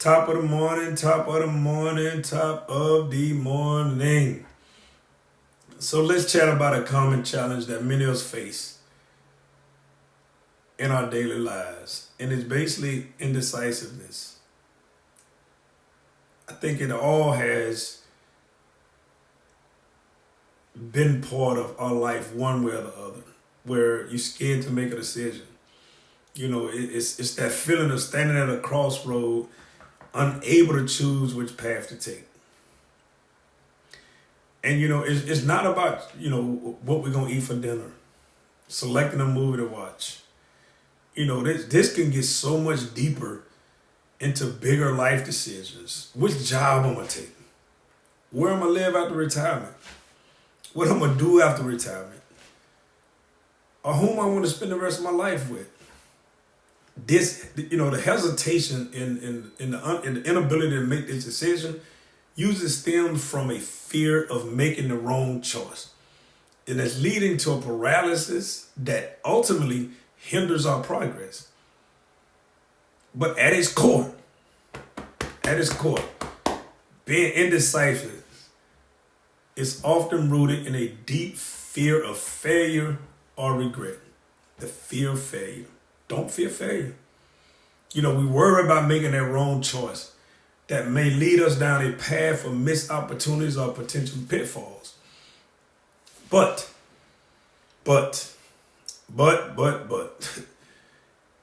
Top of the morning, top of the morning, top of the morning. So let's chat about a common challenge that many of us face in our daily lives. And it's basically indecisiveness. I think it all has been part of our life one way or the other, where you're scared to make a decision. You know, it's that feeling of standing at a crossroad, unable to choose which path to take. And it's not about what we're gonna eat for dinner, selecting a movie to watch. This can get so much deeper into bigger life decisions. Which job I'm gonna take? Where I'm gonna live after retirement? What I'm gonna do after retirement? Or whom I want to spend the rest of my life with? The hesitation in the inability to make this decision usually stems from a fear of making the wrong choice. And it's leading to a paralysis that ultimately hinders our progress. But at its core, being indecisive is often rooted in a deep fear of failure or regret. The fear of failure. Don't fear failure. We worry about making that wrong choice that may lead us down a path of missed opportunities or potential pitfalls. But,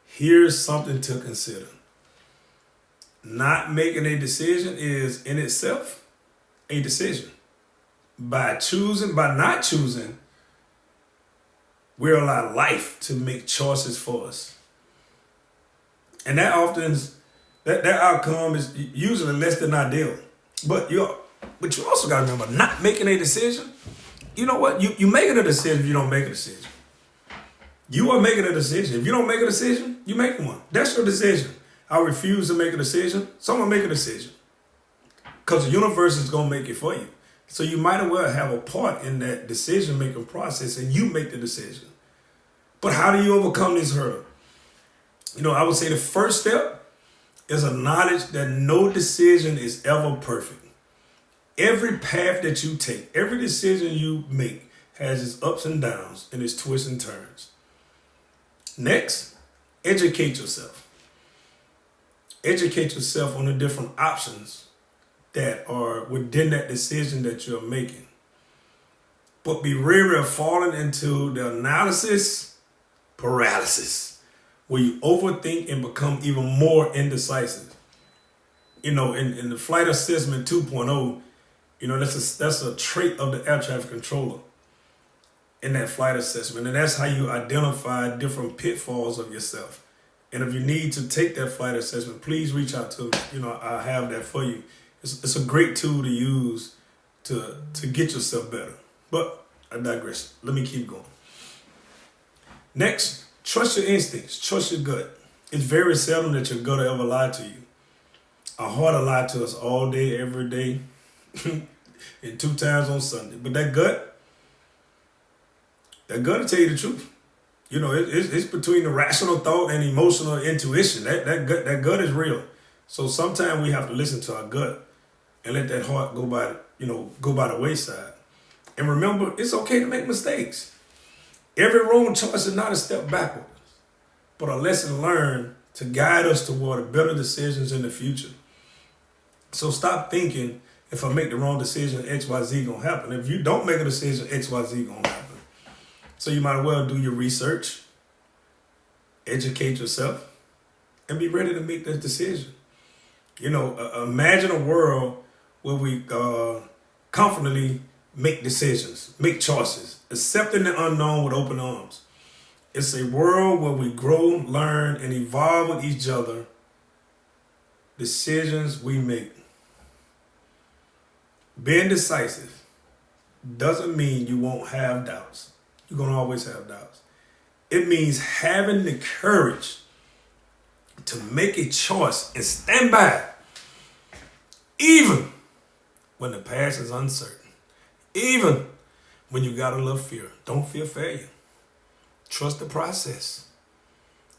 here's something to consider. Not making a decision is in itself a decision. By not choosing, we allow life to make choices for us. And that outcome is usually less than ideal. But you also got to remember, not making a decision. You know what? You making a decision if you don't make a decision. You are making a decision. If you don't make a decision, you make one. That's your decision. I refuse to make a decision, so I'm going to make a decision. Because the universe is going to make it for you. So you might as well have a part in that decision-making process and you make the decision. But how do you overcome this hurdle? I would say the first step is a knowledge that no decision is ever perfect. Every path that you take, every decision you make has its ups and downs and its twists and turns. Next, educate yourself. Educate yourself on the different options that are within that decision that you're making. But be wary of falling into the analysis paralysis, where you overthink and become even more indecisive. In the flight assessment 2.0, that's a trait of the air traffic controller in that flight assessment. And that's how you identify different pitfalls of yourself. And if you need to take that flight assessment, please reach out to me. I have that for you. It's a great tool to use to get yourself better. But I digress. Let me keep going. Next, trust your instincts. Trust your gut. It's very seldom that your gut will ever lie to you. Our heart will lie to us all day, every day, and 2 times on Sunday. But that gut will tell you the truth. It's between the rational thought and emotional intuition. That gut is real. So sometimes we have to listen to our gut and let that heart go by the wayside. And remember, it's okay to make mistakes. Every wrong choice is not a step backwards, but a lesson learned to guide us toward better decisions in the future. So stop thinking, if I make the wrong decision, XYZ gonna happen. If you don't make a decision, XYZ gonna happen. So you might as well do your research, educate yourself, and be ready to make that decision. Imagine a world where we confidently make decisions, make choices, accepting the unknown with open arms. It's a world where we grow, learn, and evolve with each other. Decisions we make. Being decisive doesn't mean you won't have doubts. You're going to always have doubts. It means having the courage to make a choice and stand by it, even when the past is uncertain, even when you got a little fear. Don't fear failure. Trust the process.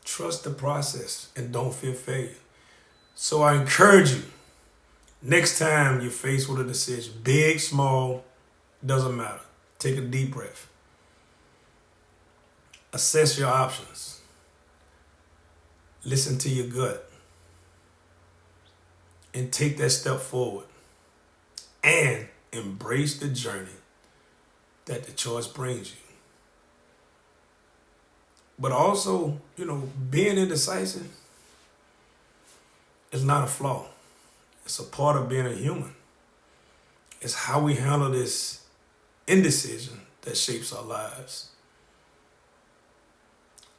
Trust the process and don't fear failure. So I encourage you, next time you're faced with a decision, big, small, doesn't matter. Take a deep breath. Assess your options. Listen to your gut. And take that step forward. And embrace the journey that the choice brings you. But also, being indecisive is not a flaw. It's a part of being a human. It's how we handle this indecision that shapes our lives.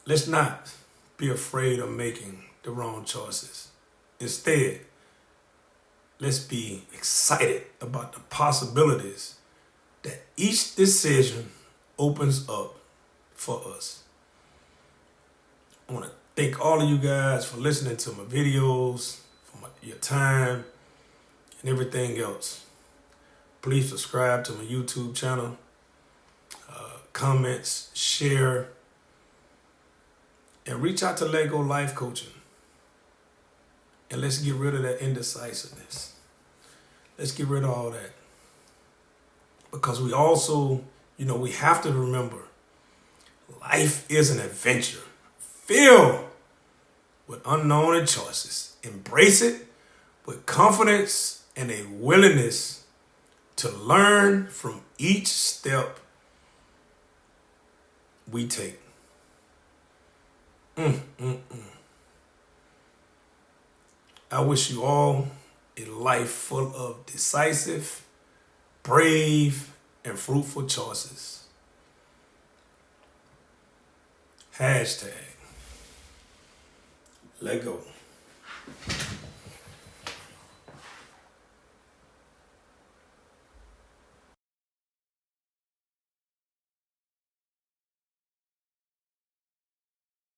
Let's not be afraid of making the wrong choices. Instead, let's be excited about the possibilities that each decision opens up for us. I want to thank all of you guys for listening to my videos, for your time, and everything else. Please subscribe to my YouTube channel, comments, share, and reach out to LEGGO Life Coaching. And let's get rid of that indecisiveness. Let's get rid of all that. Because we also, we have to remember, life is an adventure filled with unknown choices. Embrace it with confidence and a willingness to learn from each step we take. I wish you all a life full of decisive, brave, and fruitful choices. #LEGGO.